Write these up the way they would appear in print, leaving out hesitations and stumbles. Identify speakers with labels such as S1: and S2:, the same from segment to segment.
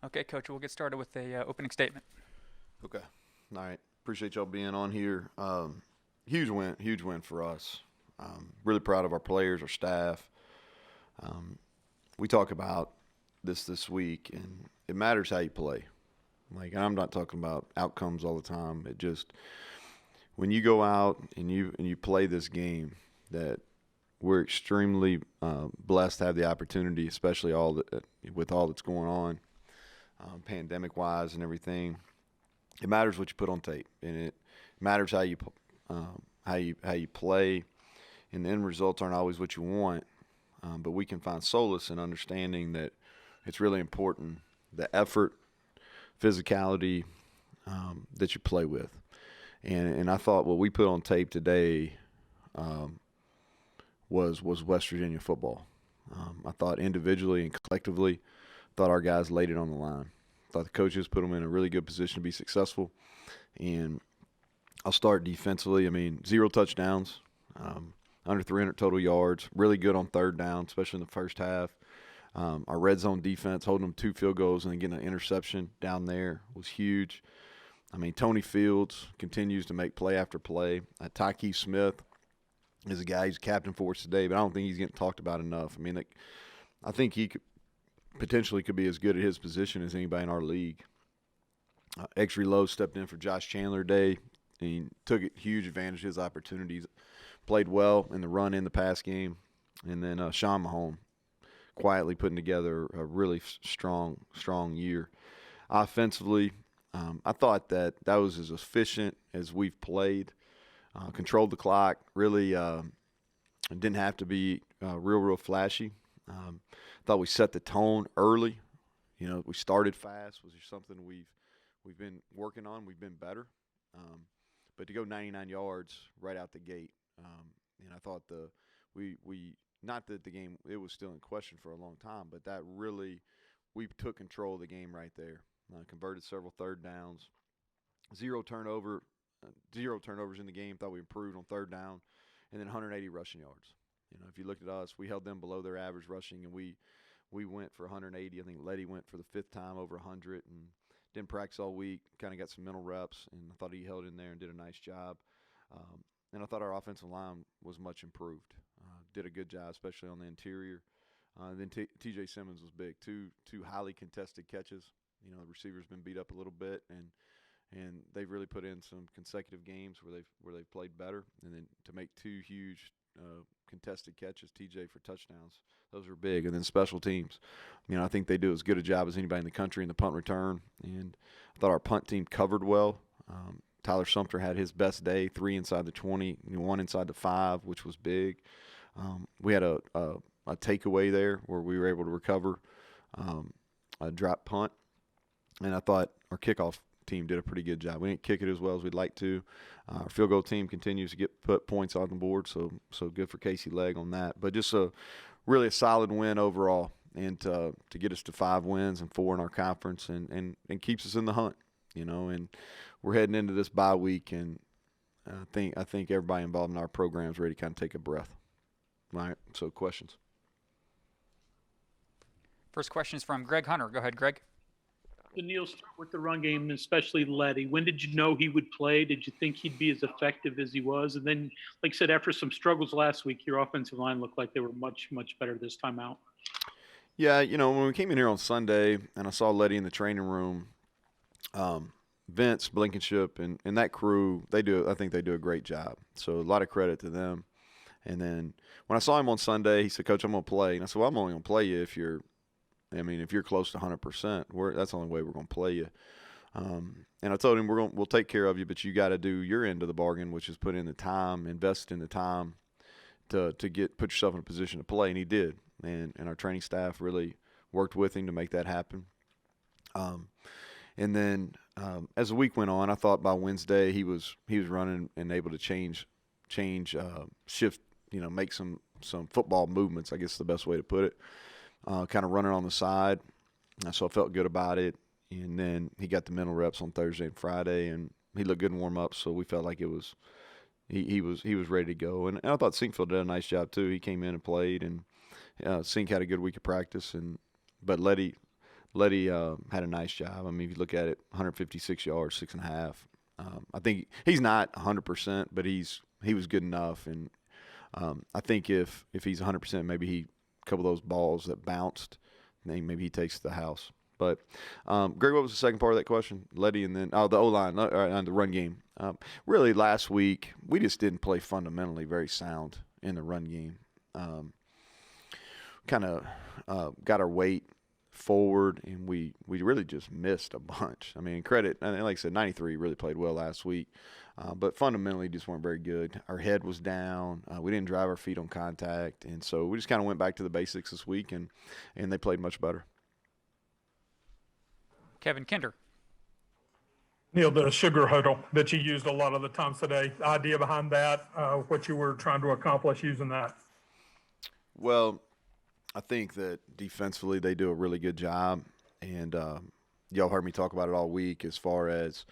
S1: Okay, Coach, we'll get started with a opening statement.
S2: Okay. All right. Appreciate y'all being on here. Huge win for us. Really proud of our players, our staff. Um, we talk about this week, and it matters how you play. Like, I'm not talking about outcomes all the time. It just when you go out and you play this game, that we're extremely blessed to have the opportunity, especially with all that's going on, pandemic wise and everything. It matters what you put on tape, and it matters how you play. And the end results aren't always what you want, but we can find solace in understanding that it's really important the effort, physicality that you play with. And I thought what we put on tape today um, was West Virginia football. I thought individually and collectively, thought our guys laid it on the line. Thought the coaches put them in a really good position to be successful. And I'll start defensively. I mean, 0 touchdowns, under 300 total yards. Really good on third down, especially in the first half. Our red zone defense, holding them 2 field goals and then getting an interception down there was huge. I mean, Tony Fields continues to make play after play. Tyke Smith is a guy who's captain for us today, but I don't think he's getting talked about enough. I mean, I think he potentially could be as good at his position as anybody in our league. Exree Lowe stepped in for Josh Chandler today. He took huge advantage of his opportunities, played well in the run in the pass game. And then Sean Mahone quietly putting together a really strong year. Offensively, I thought that was as efficient as we've played. Controlled the clock, really didn't have to be real flashy. Thought we set the tone early. You know, we started fast, which is something we've been working on. We've been better. But to go 99 yards right out the gate, and I thought we not that the game it was still in question for a long time, but that really we took control of the game right there. Converted several third downs, zero turnover, zero turnovers in the game. Thought we improved on third down, and then 180 rushing yards. You know, if you looked at us, we held them below their average rushing, and we went for 180. I think Letty went for the 5th time over 100, and didn't practice all week. Kind of got some mental reps, and I thought he held in there and did a nice job. And I thought our offensive line was much improved. Did a good job, especially on the interior. Then TJ Simmons was big. Two highly contested catches. You know, the receiver's been beat up a little bit, and they've really put in some consecutive games where they've played better. And then to make 2 huge contested catches, TJ for touchdowns, those are big. And then special teams, you know, I think they do as good a job as anybody in the country in the punt return. And I thought our punt team covered well. Tyler Sumter had his best day, 3 inside the 20, 1 inside the 5, which was big. We had a takeaway there where we were able to recover a drop punt. And I thought our kickoff team did a pretty good job. We didn't kick it as well as we'd like to. Our field goal team continues to put points on the board, so good for Casey Legg on that. But just really a solid win overall, and to get us to 5 wins and 4 in our conference, and keeps us in the hunt, you know. And we're heading into this bye week, and I think everybody involved in our program is ready to kind of take a breath. All right, so questions.
S1: First question is from Greg Hunter. Go ahead, Greg.
S3: The Neal, start with the run game, especially Letty. When did you know he would play? Did you think he'd be as effective as he was? And then, like I said, after some struggles last week, your offensive line looked like they were much better this time out.
S2: Yeah, you know, when we came in here on Sunday and I saw Letty in the training room, Vince, Blankenship, and that crew, I think they do a great job. So a lot of credit to them. And then when I saw him on Sunday, he said, "Coach, I'm going to play." And I said, "Well, I'm only going to play you if you're close to 100%. That's the only way we're going to play you." And I told him we'll take care of you, but you got to do your end of the bargain, which is put in the time, invest in the time to put yourself in a position to play. And he did. And our training staff really worked with him to make that happen. And then as the week went on, I thought by Wednesday he was running and able to change, shift, you know, make some football movements, I guess is the best way to put it. Kind of running on the side. So I felt good about it. And then he got the mental reps on Thursday and Friday, and he looked good in warm-ups, so we felt like it was he was ready to go. And I thought Sinkfield did a nice job too. He came in and played, and Sink had a good week of practice. But Letty Letty had a nice job. I mean, if you look at it, 156 yards, 6.5. I think he's not 100%, but he was good enough. And I think if he's 100%, maybe a couple of those balls that bounced, maybe he takes to the house. But Greg, what was the second part of that question? Letty, and then the O-line on the run game. Really, last week we just didn't play fundamentally very sound in the run game. Kind of got our weight forward, and we really just missed a bunch. I mean, credit, and like I said, 93 really played well last week, but fundamentally just weren't very good. Our head was down. We didn't drive our feet on contact, and so we just kind of went back to the basics this week, and they played much better.
S1: Kevin Kinder.
S4: Neal, the sugar huddle that you used a lot of the times today, the idea behind that, what you were trying to accomplish using that?
S2: Well, I think that defensively they do a really good job, and y'all heard me talk about it all week as far as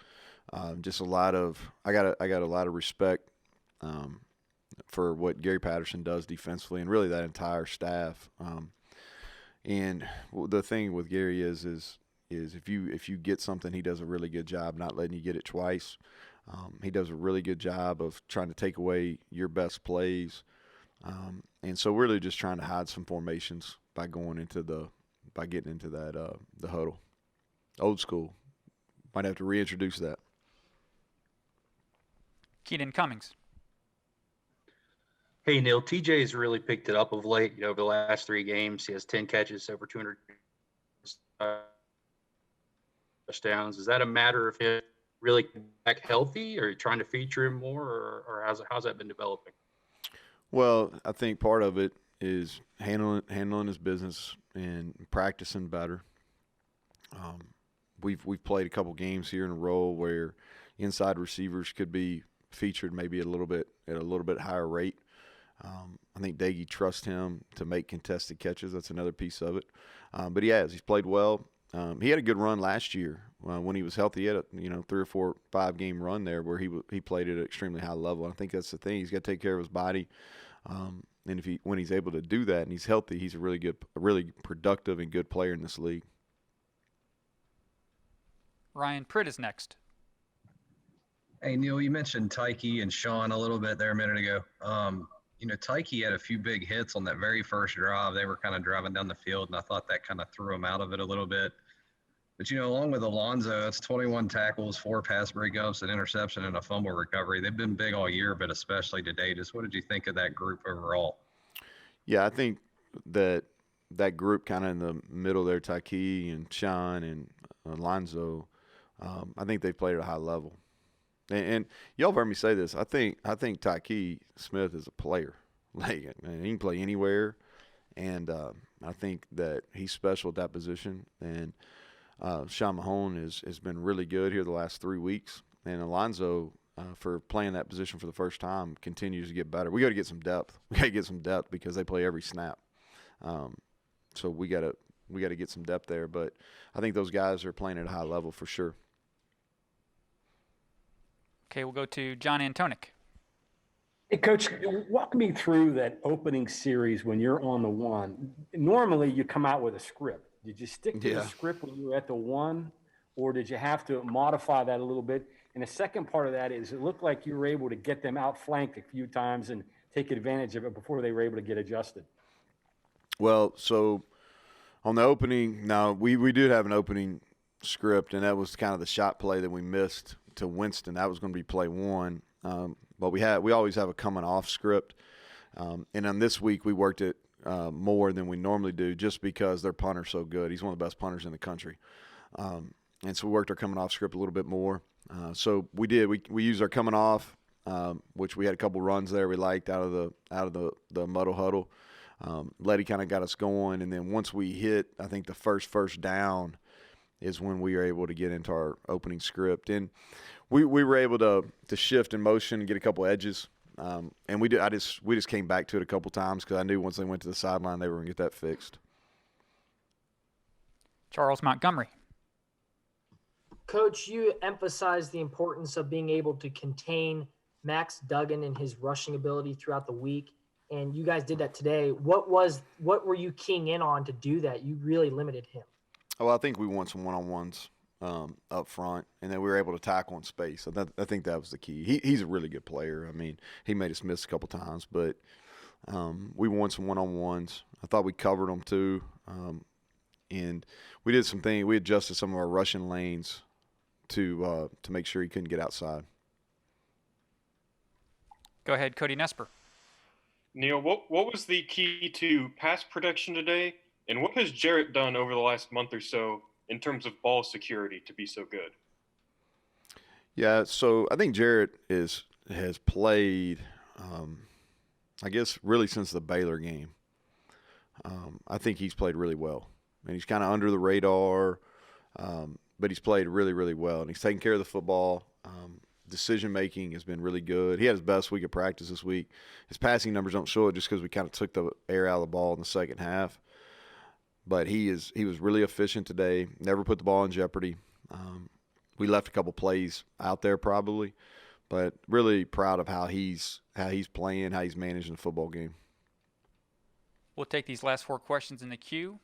S2: just a lot of I got a lot of respect for what Gary Patterson does defensively, and really that entire staff. And the thing with Gary is if you get something, he does a really good job not letting you get it twice. He does a really good job of trying to take away your best plays. And so we're really just trying to hide some formations by getting into that the huddle. Old school. Might have to reintroduce that.
S1: Keenan Cummings.
S5: Hey, Neal, TJ's really picked it up of late. Over the last 3 games, he has 10 catches, over 200 touchdowns. Is that a matter of him really back healthy, or are you trying to feature him more, or how's that been developing?
S2: Well, I think part of it is handling his business and practicing better. We've played a couple games here in a row where inside receivers could be featured maybe at a little bit higher rate. I think Daggy trusts him to make contested catches. That's another piece of it. But he's played well. He had a good run last year when he was healthy. He had a 3 or 4, 5 game run there where he played at an extremely high level. I think that's the thing. He's got to take care of his body, and when he's able to do that and he's healthy, he's a really productive and good player in this league.
S1: Ryan Pritt is next.
S6: Hey, Neal, you mentioned Tyke and Sean a little bit there a minute ago. Tyke had a few big hits on that very first drive. They were kind of driving down the field, and I thought that kind of threw him out of it a little bit. But, along with Alonzo, it's 21 tackles, 4 pass breakups, an interception, and a fumble recovery. They've been big all year, but especially today. Just what did you think of that group overall? Yeah,
S2: I think that group kind of in the middle there, Tyke and Sean and Alonzo, I think they played at a high level. And y'all have heard me say this. I think Tyke Smith is a player. He can play anywhere, and I think that he's special at that position. And Sean Mahone has been really good here the last 3 weeks. And Alonzo, for playing that position for the first time, continues to get better. We got to get some depth. Because they play every snap. So we got to get some depth there. But I think those guys are playing at a high level for sure.
S1: Okay, we'll go to John Antonik.
S7: Hey, Coach, walk me through that opening series when you're on the 1. Normally, you come out with a script. Did you stick to the script when you were at the 1, or did you have to modify that a little bit? And the second part of that is it looked like you were able to get them outflanked a few times and take advantage of it before they were able to get adjusted.
S2: Well, so on the opening, now we did have an opening script, and that was kind of the shot play that we missed to Winston. That was going to be play 1. But we always have a coming off script. And on this week, we worked it more than we normally do just because their punter's so good. He's one of the best punters in the country. And so we worked our coming off script a little bit more. So we did. We used our coming off, which we had a couple runs there we liked out of the muddle huddle. Letty kind of got us going. And then once we hit, I think the first down is when we were able to get into our opening script. And we were able to shift in motion and get a couple edges. And we just came back to it a couple times because I knew once they went to the sideline they were going to get that fixed.
S1: Charles Montgomery.
S8: Coach, you emphasized the importance of being able to contain Max Duggan and his rushing ability throughout the week, and you guys did that today. What were you keying in on to do that? You really limited him.
S2: Well, I think we won some one-on-ones up front, and then we were able to tackle in space. So I think that was the key. He's a really good player. I mean, he made us miss a couple times, but we won some one-on-ones. I thought we covered them too, and we did some things. We adjusted some of our rushing lanes to make sure he couldn't get outside.
S1: Go ahead, Cody Nesper.
S9: Neal, what was the key to pass protection today, and what has Jarrett done over the last month or so in terms of ball security to be so good?
S2: Yeah, so I think Jarrett has played, I guess, really since the Baylor game. I think he's played really well, and he's kind of under the radar, but he's played really, really well, and he's taking care of the football. Decision-making has been really good. He had his best week of practice this week. His passing numbers don't show it just because we kind of took the air out of the ball in the second half. But he was really efficient today, never put the ball in jeopardy. We left a couple plays out there probably, but really proud of how he's playing, how he's managing the football game.
S1: We'll take these last 4 questions in the queue.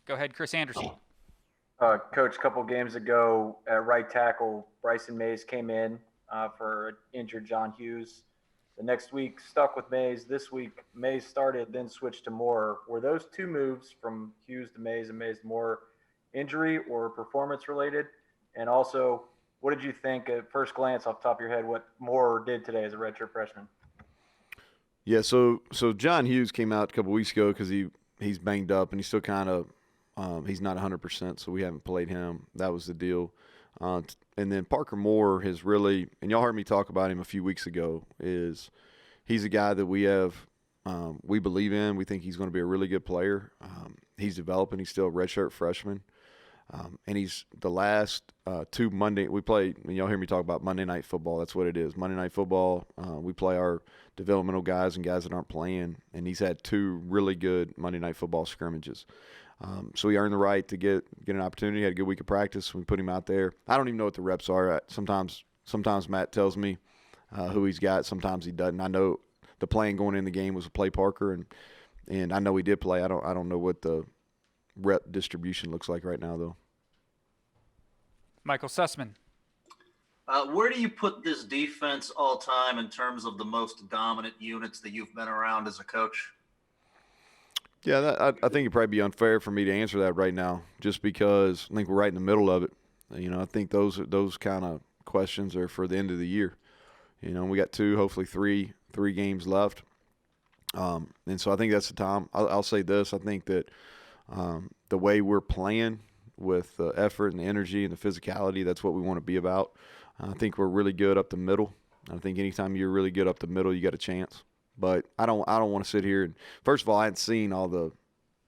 S1: Go ahead, Chris Anderson.
S10: Coach, a couple games ago at right tackle, Bryson Mays came in for injured John Hughes. The next week, stuck with Mays. This week, Mays started, then switched to Moore. Were those 2 moves from Hughes to Mays and Mays to Moore injury or performance related? And also, what did you think at first glance off the top of your head what Moore did today as a redshirt freshman?
S2: Yeah, so John Hughes came out a couple weeks ago because he's banged up and he's still kind of he's not 100%, so we haven't played him. That was the deal. And then Parker Moore has really, and y'all heard me talk about him a few weeks ago, is he's a guy that we believe in. We think he's going to be a really good player. He's developing. He's still a redshirt freshman. And he's the last 2 Monday, we play, and y'all hear me talk about Monday Night Football. That's what it is. Monday Night Football, we play our developmental guys and guys that aren't playing, and he's had 2 really good Monday Night Football scrimmages. So he earned the right to get an opportunity. He had a good week of practice. We put him out there. I don't even know what the reps are. Sometimes Matt tells me who he's got. Sometimes he doesn't. I know the plan going in the game was to play Parker, and I know he did play. I don't know what the rep distribution looks like right now, though.
S1: Michael Sussman.
S11: Where do you put this defense all time in terms of the most dominant units that you've been around as a coach?
S2: Yeah, I think it'd probably be unfair for me to answer that right now, just because I think we're right in the middle of it. I think those kind of questions are for the end of the year. We got 2, hopefully 3 games left, and so I think that's the time. I'll say this: I think that the way we're playing with the effort and the energy and the physicality, that's what we want to be about. I think we're really good up the middle. I think anytime you're really good up the middle, you got a chance. But I don't want to sit here and, first of all, I hadn't seen all the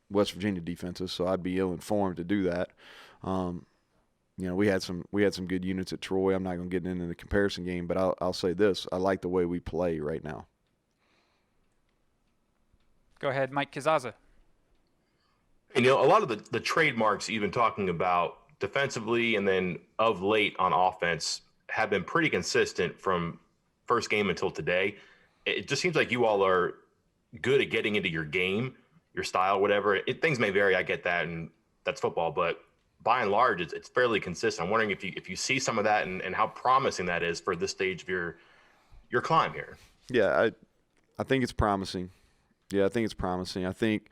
S2: West Virginia defenses, so I'd be ill-informed to do that. We had some good units at Troy. I'm not going to get into the comparison game, but I'll say this: I like the way we play right now.
S1: Go ahead, Mike Kizaza.
S12: Hey, Neal, a lot of the trademarks you've been talking about defensively and then of late on offense have been pretty consistent from first game until today. It just seems like you all are good at getting into your game, your style, whatever. Things may vary. I get that, and that's football. But by and large, it's fairly consistent. I'm wondering if you see some of that and how promising that is for this stage of your climb here.
S2: Yeah, I think it's promising. I think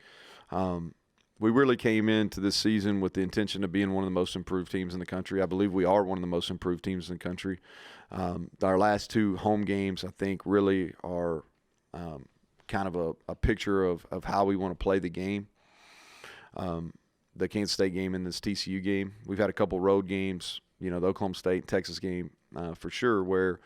S2: we really came into this season with the intention of being one of the most improved teams in the country. I believe we are one of the most improved teams in the country. Our last 2 home games, I think, really are kind of a picture of how we want to play the game. The Kansas State game and this TCU game. We've had a couple road games, the Oklahoma State and Texas game for sure, where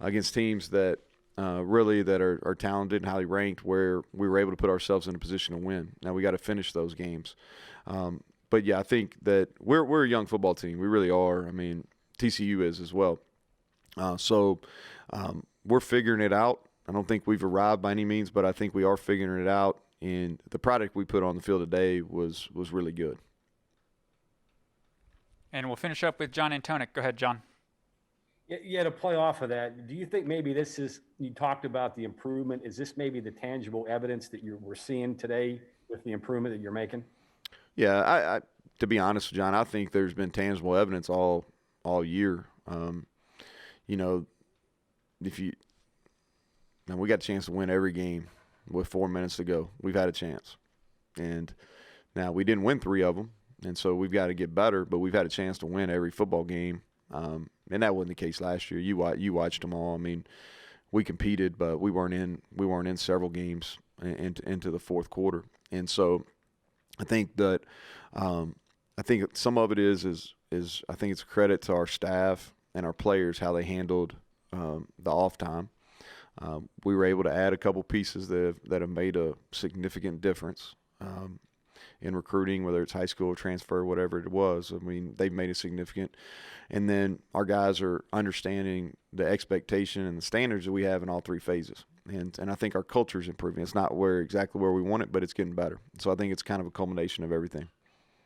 S2: against teams that really that are talented and highly ranked, where we were able to put ourselves in a position to win. Now we got to finish those games. But yeah, I think that we're a young football team. We really are. I mean, TCU is as well. So we're figuring it out. I don't think we've arrived by any means, but I think we are figuring it out. And the product we put on the field today was really good.
S1: And we'll finish up with John Antonik. Go ahead, John.
S7: Yeah, to play off of that, do you think maybe this is, you talked about the improvement, is this maybe the tangible evidence that we're seeing today with the improvement that you're making?
S2: Yeah, to be honest, John, I think there's been tangible evidence all year. You know, we got a chance to win every game with 4 minutes to go. We've had a chance. And now we didn't win 3 of them, and so we've got to get better, but we've had a chance to win every football game. And that wasn't the case last year. You watched them all. I mean, we competed, but we weren't in several games into the fourth quarter. And so I think that I think some of it is I think it's a credit to our staff and our players how they handled the off time. We were able to add a couple pieces that have made a significant difference in recruiting, whether it's high school, transfer, whatever it was. I mean, they've made it significant. And then our guys are understanding the expectation and the standards that we have in all 3 phases. And I think our culture is improving. It's not exactly where we want it, but it's getting better. So I think it's kind of a culmination of everything.